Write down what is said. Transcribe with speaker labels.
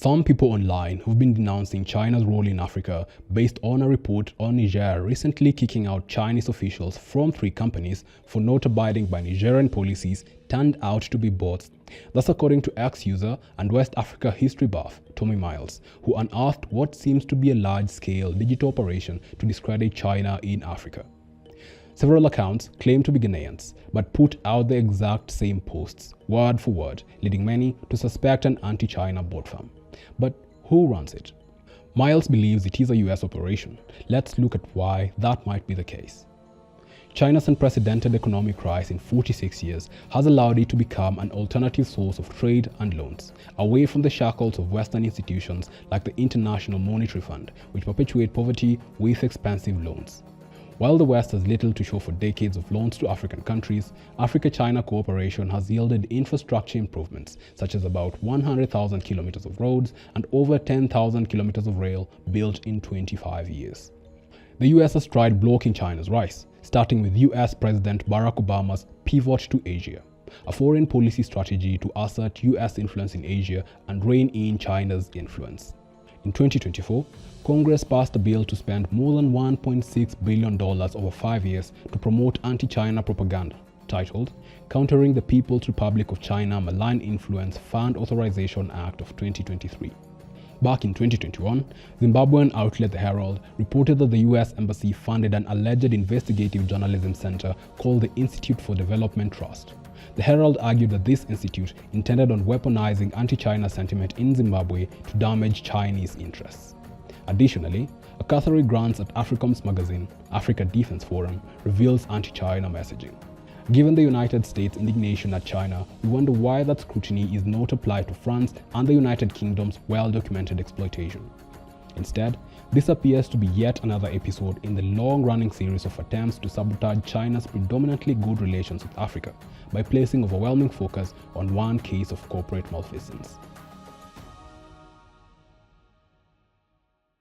Speaker 1: Some people online who've been denouncing China's role in Africa based on a report on Niger recently kicking out Chinese officials from 3 companies for not abiding by Nigerian policies turned out to be bots. That's according to ex-user and West Africa history buff Tommy Miles, who unearthed what seems to be a large-scale digital operation to discredit China in Africa. Several accounts claim to be Ghanaians, but put out the exact same posts, word for word, leading many to suspect an anti-China bot farm. But who runs it? Miles believes it is a US operation. Let's look at why that might be the case. China's unprecedented economic rise in 46 years has allowed it to become an alternative source of trade and loans, away from the shackles of Western institutions like the International Monetary Fund, which perpetuate poverty with expensive loans. While the West has little to show for decades of loans to African countries, Africa-China cooperation has yielded infrastructure improvements, such as about 100,000 kilometers of roads and over 10,000 kilometers of rail built in 25 years. The US has tried blocking China's rise, starting with US President Barack Obama's pivot to Asia, a foreign policy strategy to assert US influence in Asia and rein in China's influence. In 2024, Congress passed a bill to spend more than $1.6 billion over 5 years to promote anti-China propaganda, titled Countering the People's Republic of China Malign Influence Fund Authorization Act of 2023. Back in 2021, Zimbabwean outlet The Herald reported that the US Embassy funded an alleged investigative journalism center called the Institute for Development Trust. The Herald argued that this institute intended on weaponizing anti-China sentiment in Zimbabwe to damage Chinese interests. Additionally, a cursory glance at AFRICOM's magazine, Africa Defense Forum, reveals anti-China messaging. Given the United States' indignation at China, we wonder why that scrutiny is not applied to France and the United Kingdom's well-documented exploitation. Instead, this appears to be yet another episode in the long-running series of attempts to sabotage China's predominantly good relations with Africa by placing overwhelming focus on one case of corporate malfeasance.